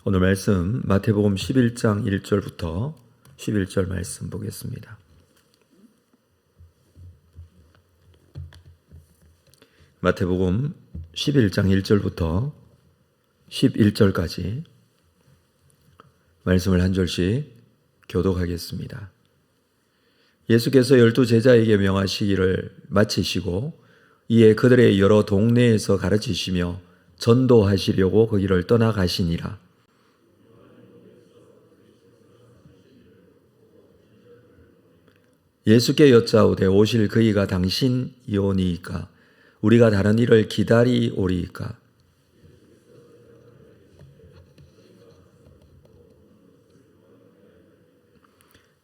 오늘 말씀 마태복음 11장 1절부터 11절 말씀 보겠습니다. 마태복음 11장 1절부터 11절까지 말씀을 한 절씩 교독하겠습니다. 예수께서 12제자에게 명하시기를 마치시고 이에 그들의 여러 동네에서 가르치시며 전도하시려고 거기를 떠나가시니라. 예수께 여짜오되 오실 그이가 당신이오니이까 우리가 다른 일을 기다리오리이까.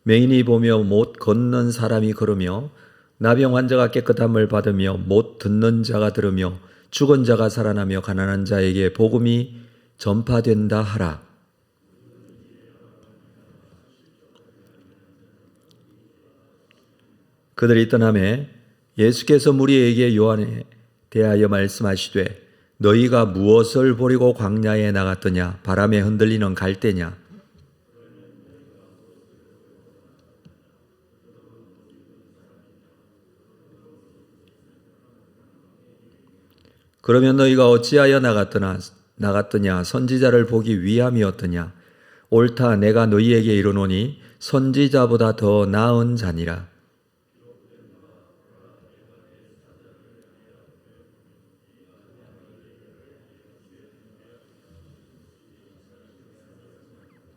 맹인이 보며 못 걷는 사람이 걸으며 나병 환자가 깨끗함을 받으며 못 듣는 자가 들으며 죽은 자가 살아나며 가난한 자에게 복음이 전파된다 하라. 그들이 떠나매 예수께서 무리에게 요한에 대하여 말씀하시되 너희가 무엇을 보리고 광야에 나갔더냐? 바람에 흔들리는 갈대냐? 그러면 너희가 어찌하여 나갔더냐? 선지자를 보기 위함이었더냐? 옳다, 내가 너희에게 이르노니 선지자보다 더 나은 자니라.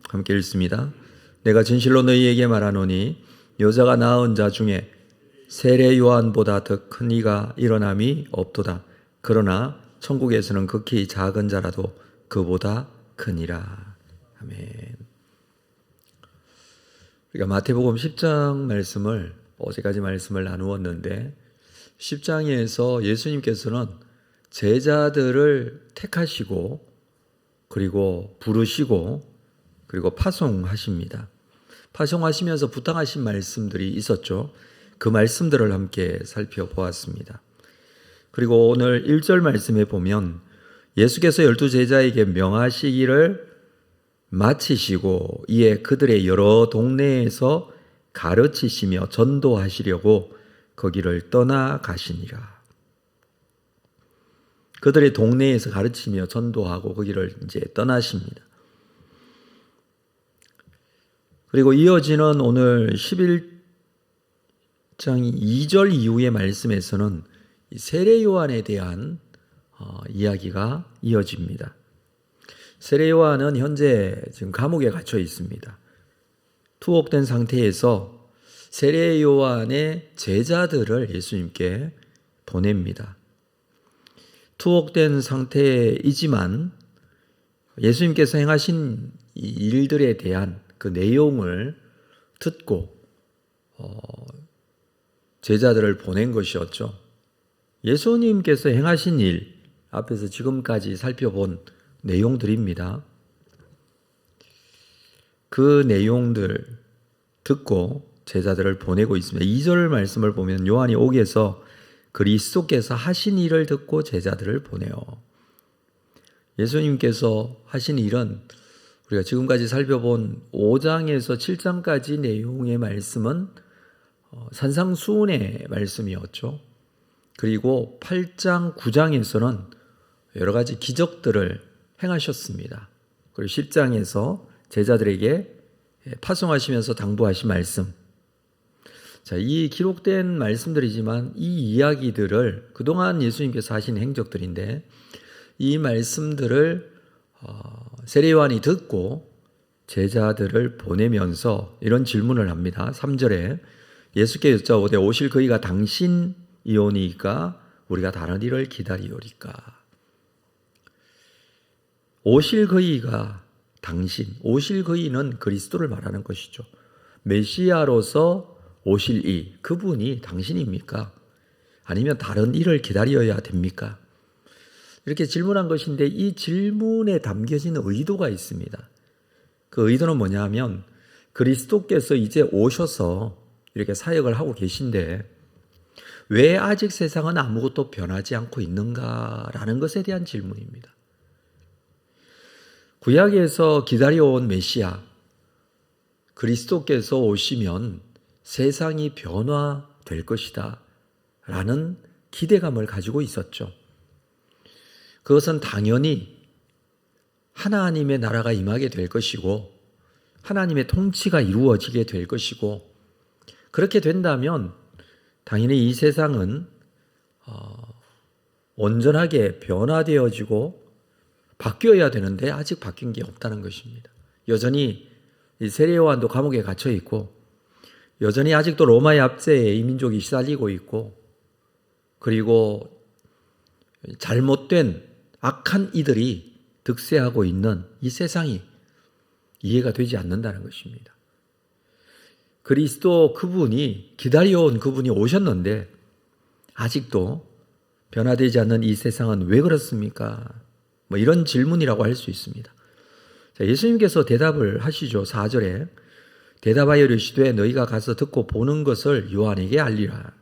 함께 읽습니다. 내가 진실로 너희에게 말하노니 여자가 낳은 자 중에 세례 요한보다 더 큰 이가 일어남이 없도다. 그러나 천국에서는 극히 작은 자라도 그보다 크니라. 아멘. 우리가 마태복음 10장 말씀을 어제까지 말씀을 나누었는데 10장에서 예수님께서는 제자들을 택하시고 그리고 부르시고 그리고 파송하십니다. 파송하시면서 부탁하신 말씀들이 있었죠. 그 말씀들을 함께 살펴보았습니다. 그리고 오늘 1절 말씀에 보면 예수께서 12제자에게 명하시기를 마치시고 이에 그들의 여러 동네에서 가르치시며 전도하시려고 거기를 떠나가시니라. 그들의 동네에서 가르치며 전도하고 거기를 이제 떠나십니다. 그리고 이어지는 오늘 11장 2절 이후의 말씀에서는 세례 요한에 대한 이야기가 이어집니다. 세례 요한은 현재 지금 감옥에 갇혀 있습니다. 투옥된 상태에서 세례 요한의 제자들을 예수님께 보냅니다. 투옥된 상태이지만 예수님께서 행하신 이 일들에 대한 그 내용을 듣고 제자들을 보낸 것이었죠. 예수님께서 행하신 일 앞에서 지금까지 살펴본 내용들입니다. 그 내용들 듣고 제자들을 보내고 있습니다. 2절 말씀을 보면 요한이 옥에서 그리스도께서 하신 일을 듣고 제자들을 보내요. 예수님께서 하신 일은 우리가 지금까지 살펴본 5장에서 7장까지 내용의 말씀은 산상수훈의 말씀이었죠. 그리고 8장, 9장에서는 여러 가지 기적들을 행하셨습니다. 그리고 10장에서 제자들에게 파송하시면서 당부하신 말씀. 자, 이 기록된 말씀들이지만 이 이야기들을 그동안 예수님께서 하신 행적들인데 이 말씀들을 세례 요한이 듣고 제자들을 보내면서 이런 질문을 합니다. 3절에 예수께 여짜오되 오실 그이가 당신이오니까 우리가 다른 일을 기다리오리까. 오실 그이가 당신, 오실 그이는 그리스도를 말하는 것이죠. 메시아로서 오실 이, 그분이 당신입니까? 아니면 다른 일을 기다려야 됩니까? 이렇게 질문한 것인데 이 질문에 담겨진 의도가 있습니다. 그 의도는 뭐냐 하면 그리스도께서 이제 오셔서 이렇게 사역을 하고 계신데 왜 아직 세상은 아무것도 변하지 않고 있는가라는 것에 대한 질문입니다. 구약에서 기다려온 메시아 그리스도께서 오시면 세상이 변화될 것이다 라는 기대감을 가지고 있었죠. 그것은 당연히 하나님의 나라가 임하게 될 것이고 하나님의 통치가 이루어지게 될 것이고, 그렇게 된다면 당연히 이 세상은 온전하게 변화되어지고 바뀌어야 되는데 아직 바뀐 게 없다는 것입니다. 여전히 이 세례 요한도 감옥에 갇혀 있고, 여전히 아직도 로마의 압제에 이 민족이 시달리고 있고, 그리고 잘못된 악한 이들이 득세하고 있는 이 세상이 이해가 되지 않는다는 것입니다. 그리스도 그분이, 기다려온 그분이 오셨는데 아직도 변화되지 않는 이 세상은 왜 그렇습니까? 이런 질문이라고 할 수 있습니다. 자, 예수님께서 대답을 하시죠. 4절에 대답하여 이르시되 너희가 가서 듣고 보는 것을 요한에게 알리라.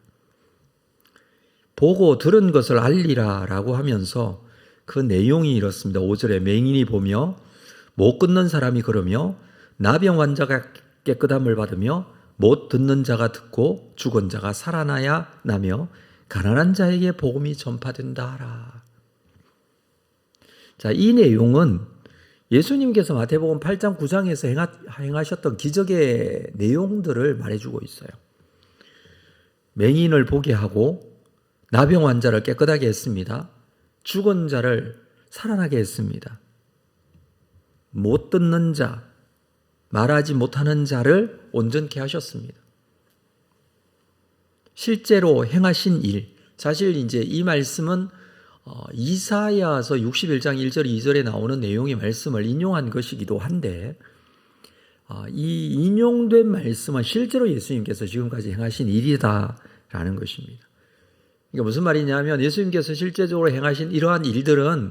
보고 들은 것을 알리라 라고 하면서 그 내용이 이렇습니다. 5절에 맹인이 보며 못 걷는 사람이 걸으며 나병 환자가 깨끗함을 받으며 못 듣는 자가 듣고 죽은 자가 살아나야 나며 가난한 자에게 복음이 전파된다 하라. 자, 이 내용은 예수님께서 마태복음 8장 9장에서 행하셨던 기적의 내용들을 말해주고 있어요. 맹인을 보게 하고 나병 환자를 깨끗하게 했습니다. 죽은 자를 살아나게 했습니다. 못 듣는 자, 말하지 못하는 자를 온전케 하셨습니다. 실제로 행하신 일, 사실 이제 이 말씀은 이사야서 61장 1절 2절에 나오는 내용의 말씀을 인용한 것이기도 한데, 이 인용된 말씀은 실제로 예수님께서 지금까지 행하신 일이다라는 것입니다. 그러니까 무슨 말이냐면 예수님께서 실제적으로 행하신 이러한 일들은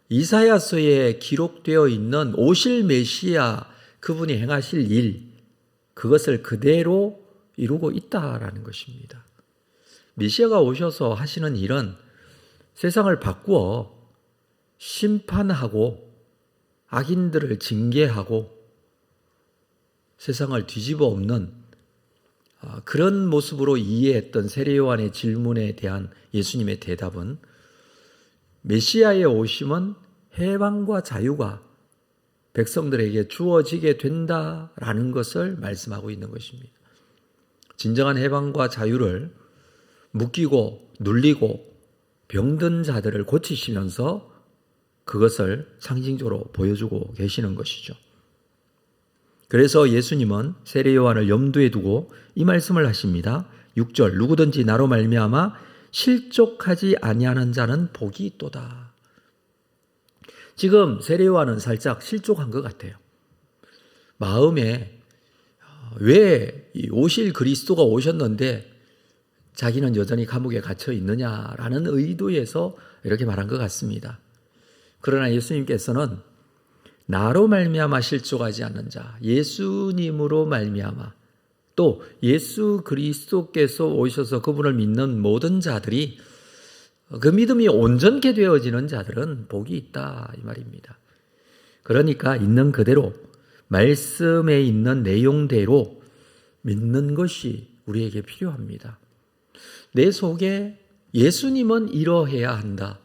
이사야서에 기록되어 있는 오실 메시아 그분이 행하실 일, 그것을 그대로 이루고 있다라는 것입니다. 메시아가 오셔서 하시는 일은 세상을 바꾸어 심판하고 악인들을 징계하고 세상을 뒤집어 엎는 그런 모습으로 이해했던 세례 요한의 질문에 대한 예수님의 대답은 메시아의 오심은 해방과 자유가 백성들에게 주어지게 된다라는 것을 말씀하고 있는 것입니다. 진정한 해방과 자유를 묶이고 눌리고 병든 자들을 고치시면서 그것을 상징적으로 보여주고 계시는 것이죠. 그래서 예수님은 세례 요한을 염두에 두고 이 말씀을 하십니다. 6절 누구든지 나로 말미암아 실족하지 아니하는 자는 복이 있도다. 지금 세례 요한은 살짝 실족한 것 같아요. 마음에 왜 오실 그리스도가 오셨는데 자기는 여전히 감옥에 갇혀 있느냐라는 의도에서 이렇게 말한 것 같습니다. 그러나 예수님께서는 나로 말미암아 실족하지 않는 자, 예수님으로 말미암아 또 예수 그리스도께서 오셔서 그분을 믿는 모든 자들이 그 믿음이 온전케 되어지는 자들은 복이 있다 이 말입니다. 그러니까 있는 그대로 말씀에 있는 내용대로 믿는 것이 우리에게 필요합니다. 내 속에 예수님은 이러해야 한다.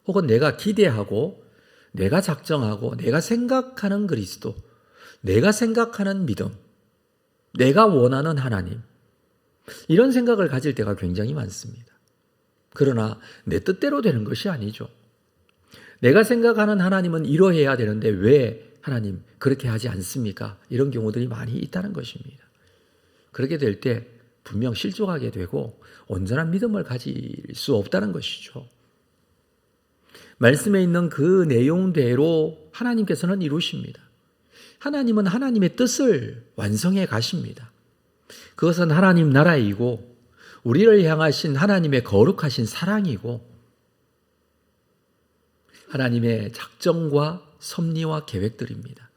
혹은 내가 기대하고 내가 작정하고 내가 생각하는 그리스도, 내가 생각하는 믿음, 내가 원하는 하나님, 이런 생각을 가질 때가 굉장히 많습니다. 그러나 내 뜻대로 되는 것이 아니죠. 내가 생각하는 하나님은 이러해야 되는데 왜 하나님 그렇게 하지 않습니까? 이런 경우들이 많이 있다는 것입니다. 그렇게 될 때 분명 실족하게 되고 온전한 믿음을 가질 수 없다는 것이죠. 말씀에 있는 그 내용대로 하나님께서는 이루십니다. 하나님은 하나님의 뜻을 완성해 가십니다. 그것은 하나님 나라이고 우리를 향하신 하나님의 거룩하신 사랑이고 하나님의 작정과 섭리와 계획들입니다.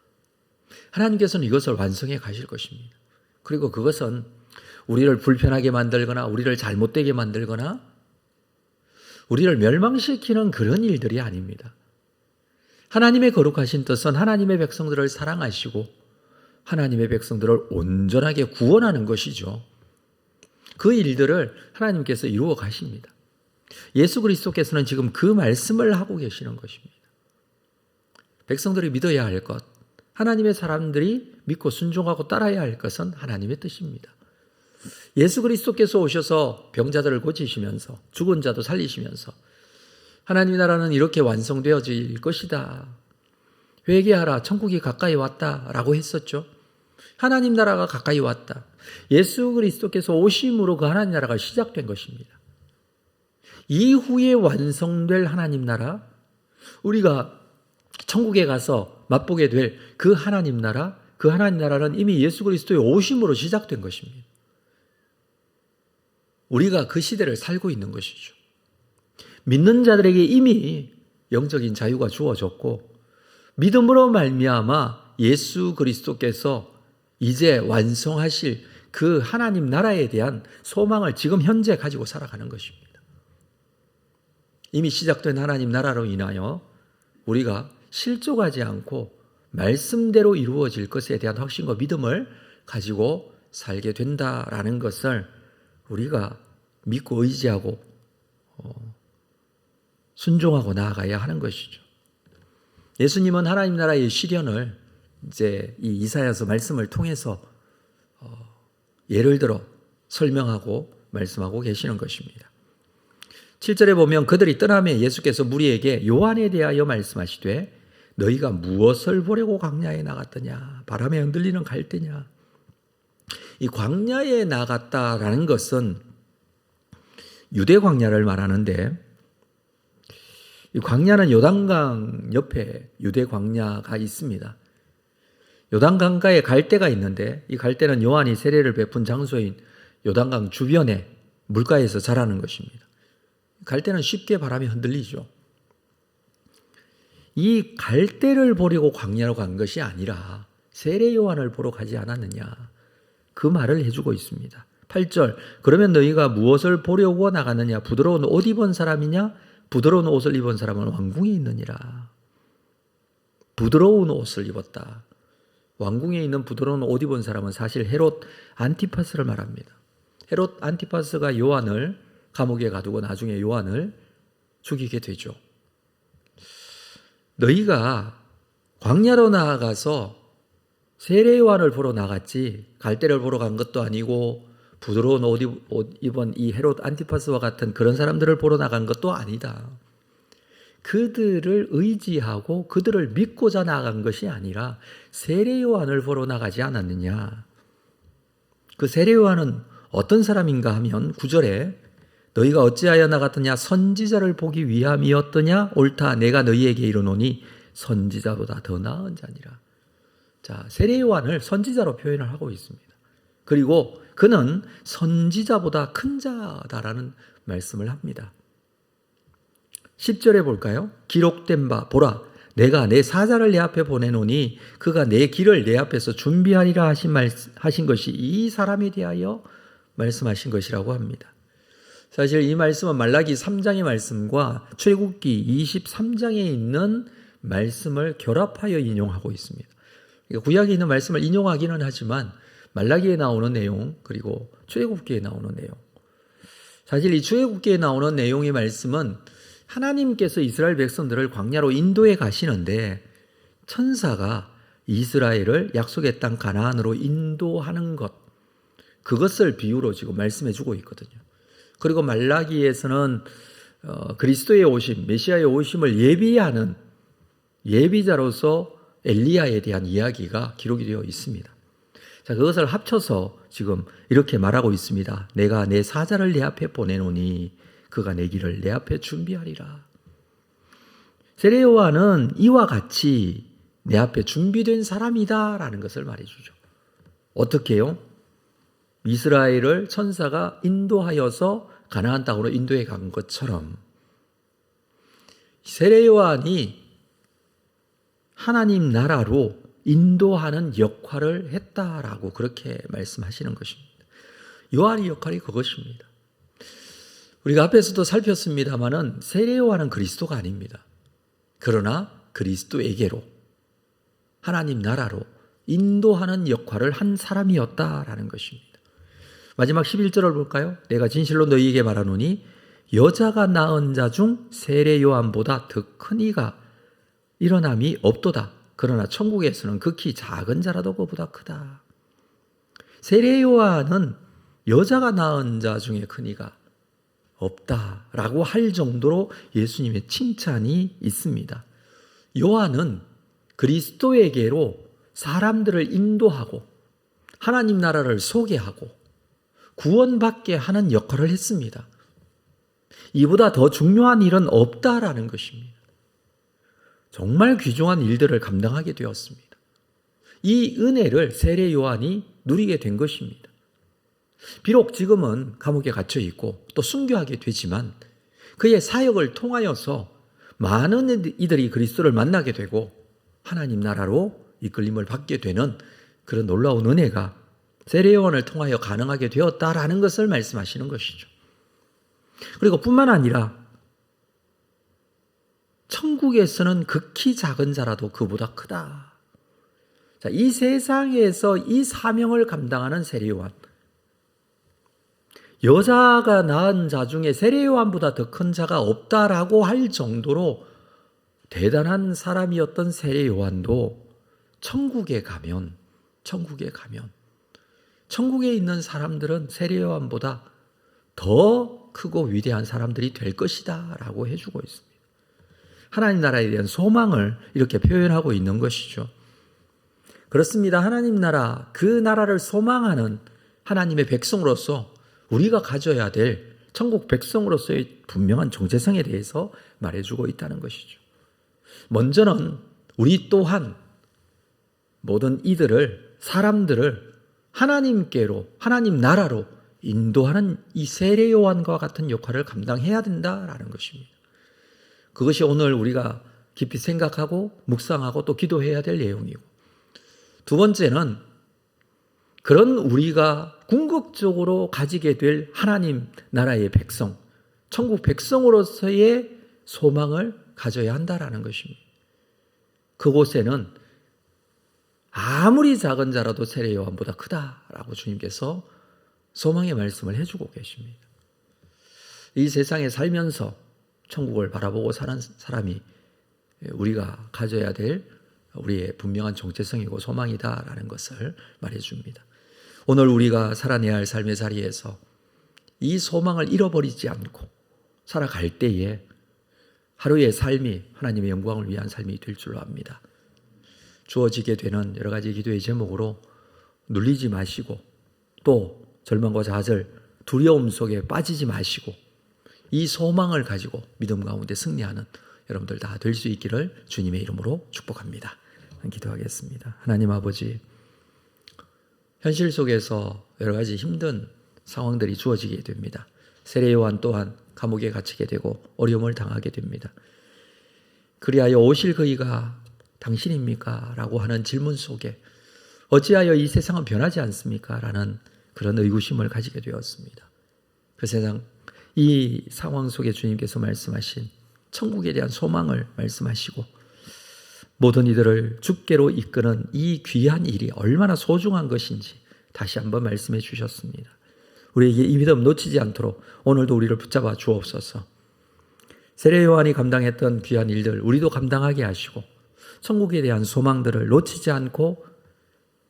하나님께서는 이것을 완성해 가실 것입니다. 그리고 그것은 우리를 불편하게 만들거나 우리를 잘못되게 만들거나 우리를 멸망시키는 그런 일들이 아닙니다. 하나님의 거룩하신 뜻은 하나님의 백성들을 사랑하시고 하나님의 백성들을 온전하게 구원하는 것이죠. 그 일들을 하나님께서 이루어 가십니다. 예수 그리스도께서는 지금 그 말씀을 하고 계시는 것입니다. 백성들이 믿어야 할 것, 하나님의 사람들이 믿고 순종하고 따라야 할 것은 하나님의 뜻입니다. 예수 그리스도께서 오셔서 병자들을 고치시면서 죽은 자도 살리시면서 하나님의 나라는 이렇게 완성되어질 것이다. 회개하라, 천국이 가까이 왔다라고 했었죠. 하나님 나라가 가까이 왔다. 예수 그리스도께서 오심으로 그 하나님 나라가 시작된 것입니다. 이후에 완성될 하나님 나라, 우리가 천국에 가서 맛보게 될 그 하나님 나라, 그 하나님 나라는 이미 예수 그리스도의 오심으로 시작된 것입니다. 우리가 그 시대를 살고 있는 것이죠. 믿는 자들에게 이미 영적인 자유가 주어졌고 믿음으로 말미암아 예수 그리스도께서 이제 완성하실 그 하나님 나라에 대한 소망을 지금 현재 가지고 살아가는 것입니다. 이미 시작된 하나님 나라로 인하여 우리가 실족하지 않고 말씀대로 이루어질 것에 대한 확신과 믿음을 가지고 살게 된다라는 것을 우리가 믿고 의지하고 순종하고 나아가야 하는 것이죠. 예수님은 하나님 나라의 실현을 이제 이 이사야서 말씀을 통해서 예를 들어 설명하고 말씀하고 계시는 것입니다. 7절에 보면 그들이 떠나며 예수께서 무리에게 요한에 대하여 말씀하시되 너희가 무엇을 보려고 광야에 나갔더냐? 바람에 흔들리는 갈대냐? 이 광야에 나갔다라는 것은 유대 광야를 말하는데 이 광야는 요단강 옆에 유대 광야가 있습니다. 요단강가에 갈대가 있는데 이 갈대는 요한이 세례를 베푼 장소인 요단강 주변에 물가에서 자라는 것입니다. 갈대는 쉽게 바람에 흔들리죠. 이 갈대를 보려고 광야로 간 것이 아니라 세례 요한을 보러 가지 않았느냐, 그 말을 해주고 있습니다. 8절, 그러면 너희가 무엇을 보려고 나갔느냐? 부드러운 옷 입은 사람이냐? 부드러운 옷을 입은 사람은 왕궁에 있느니라. 부드러운 옷을 입었다. 왕궁에 있는 부드러운 옷 입은 사람은 사실 헤롯 안티파스를 말합니다. 헤롯 안티파스가 요한을 감옥에 가두고 나중에 요한을 죽이게 되죠. 너희가 광야로 나아가서 세례 요한을 보러 나갔지 갈대를 보러 간 것도 아니고 부드러운 옷 입은 이 헤롯 안티파스와 같은 그런 사람들을 보러 나간 것도 아니다. 그들을 의지하고 그들을 믿고자 나간 것이 아니라 세례 요한을 보러 나가지 않았느냐. 그 세례 요한은 어떤 사람인가 하면 9절에 너희가 어찌하여 나갔더냐? 선지자를 보기 위함이었더냐? 옳다. 내가 너희에게 이르노니 선지자보다 더 나은 자니라. 자, 세례 요한을 선지자로 표현을 하고 있습니다. 그리고 그는 선지자보다 큰 자다라는 말씀을 합니다. 10절에 볼까요? 기록된 바 보라 내가 내 사자를 내 앞에 보내노니 그가 내 길을 내 앞에서 준비하리라 하신 것이 이 사람에 대하여 말씀하신 것이라고 합니다. 사실 이 말씀은 말라기 3장의 말씀과 출애굽기 23장에 있는 말씀을 결합하여 인용하고 있습니다. 구약에 있는 말씀을 인용하기는 하지만 말라기에 나오는 내용 그리고 출애굽기에 나오는 내용, 사실 이 출애굽기에 나오는 내용의 말씀은 하나님께서 이스라엘 백성들을 광야로 인도해 가시는데 천사가 이스라엘을 약속의 땅 가나안으로 인도하는 것, 그것을 비유로 지금 말씀해 주고 있거든요. 그리고 말라기에서는 그리스도의 오심, 메시아의 오심을 예비하는 예비자로서 엘리야에 대한 이야기가 기록이 되어 있습니다. 자, 그것을 합쳐서 지금 이렇게 말하고 있습니다. 내가 내 사자를 내 앞에 보내노니 그가 내 길을 내 앞에 준비하리라. 세례 요한은 이와 같이 내 앞에 준비된 사람이다라는 것을 말해주죠. 어떻게요? 이스라엘을 천사가 인도하여서 가나안 땅으로 인도해 간 것처럼 세례 요한이 하나님 나라로 인도하는 역할을 했다라고 그렇게 말씀하시는 것입니다. 요한의 역할이 그것입니다. 우리가 앞에서도 살폈습니다마는 세례 요한은 그리스도가 아닙니다. 그러나 그리스도에게로, 하나님 나라로 인도하는 역할을 한 사람이었다라는 것입니다. 마지막 11절을 볼까요? 내가 진실로 너희에게 말하노니 여자가 낳은 자 중 세례 요한보다 더 큰 이가 일어남이 없도다. 그러나 천국에서는 극히 작은 자라도 그보다 크다. 세례 요한은 여자가 낳은 자 중에 큰 이가 없다라고 할 정도로 예수님의 칭찬이 있습니다. 요한은 그리스도에게로 사람들을 인도하고 하나님 나라를 소개하고 구원받게 하는 역할을 했습니다. 이보다 더 중요한 일은 없다라는 것입니다. 정말 귀중한 일들을 감당하게 되었습니다. 이 은혜를 세례 요한이 누리게 된 것입니다. 비록 지금은 감옥에 갇혀 있고 또 순교하게 되지만 그의 사역을 통하여서 많은 이들이 그리스도를 만나게 되고 하나님 나라로 이끌림을 받게 되는 그런 놀라운 은혜가 세례 요한을 통하여 가능하게 되었다라는 것을 말씀하시는 것이죠. 그리고 뿐만 아니라 천국에서는 극히 작은 자라도 그보다 크다. 자, 이 세상에서 이 사명을 감당하는 세례 요한, 여자가 낳은 자 중에 세례 요한보다 더 큰 자가 없다라고 할 정도로 대단한 사람이었던 세례 요한도 천국에 가면 천국에 있는 사람들은 세례 요한보다 더 크고 위대한 사람들이 될 것이다 라고 해주고 있습니다. 하나님 나라에 대한 소망을 이렇게 표현하고 있는 것이죠. 그렇습니다. 하나님 나라, 그 나라를 소망하는 하나님의 백성으로서 우리가 가져야 될 천국 백성으로서의 분명한 정체성에 대해서 말해주고 있다는 것이죠. 먼저는 우리 또한 모든 이들을, 사람들을 하나님께로, 하나님 나라로 인도하는 이 세례 요한과 같은 역할을 감당해야 된다라는 것입니다. 그것이 오늘 우리가 깊이 생각하고 묵상하고 또 기도해야 될 내용이고, 두 번째는 그런 우리가 궁극적으로 가지게 될 하나님 나라의 백성, 천국 백성으로서의 소망을 가져야 한다라는 것입니다. 그곳에는 아무리 작은 자라도 세례 요한보다 크다라고 주님께서 소망의 말씀을 해주고 계십니다. 이 세상에 살면서 천국을 바라보고 사는 사람이 우리가 가져야 될 우리의 분명한 정체성이고 소망이다라는 것을 말해줍니다. 오늘 우리가 살아내야 할 삶의 자리에서 이 소망을 잃어버리지 않고 살아갈 때에 하루의 삶이 하나님의 영광을 위한 삶이 될 줄로 압니다. 주어지게 되는 여러 가지 기도의 제목으로 눌리지 마시고 또 절망과 좌절, 두려움 속에 빠지지 마시고 이 소망을 가지고 믿음 가운데 승리하는 여러분들 다 될 수 있기를 주님의 이름으로 축복합니다. 기도하겠습니다. 하나님 아버지, 현실 속에서 여러 가지 힘든 상황들이 주어지게 됩니다. 세례 요한 또한 감옥에 갇히게 되고 어려움을 당하게 됩니다. 그리하여 오실 그이가 당신입니까? 라고 하는 질문 속에 어찌하여 이 세상은 변하지 않습니까? 라는 그런 의구심을 가지게 되었습니다. 그 세상, 이 상황 속에 주님께서 말씀하신 천국에 대한 소망을 말씀하시고 모든 이들을 주께로 이끄는 이 귀한 일이 얼마나 소중한 것인지 다시 한번 말씀해 주셨습니다. 우리에게 이 믿음 놓치지 않도록 오늘도 우리를 붙잡아 주옵소서. 세례 요한이 감당했던 귀한 일들 우리도 감당하게 하시고 천국에 대한 소망들을 놓치지 않고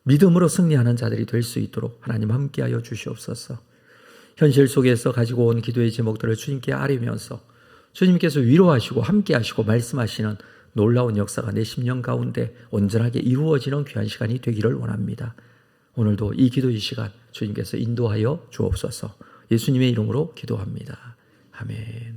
믿음으로 승리하는 자들이 될 수 있도록 하나님 함께하여 주시옵소서. 현실 속에서 가지고 온 기도의 제목들을 주님께 아뢰면서 주님께서 위로하시고 함께하시고 말씀하시는 놀라운 역사가 내 심령 가운데 온전하게 이루어지는 귀한 시간이 되기를 원합니다. 오늘도 이 기도의 시간 주님께서 인도하여 주옵소서. 예수님의 이름으로 기도합니다. 아멘.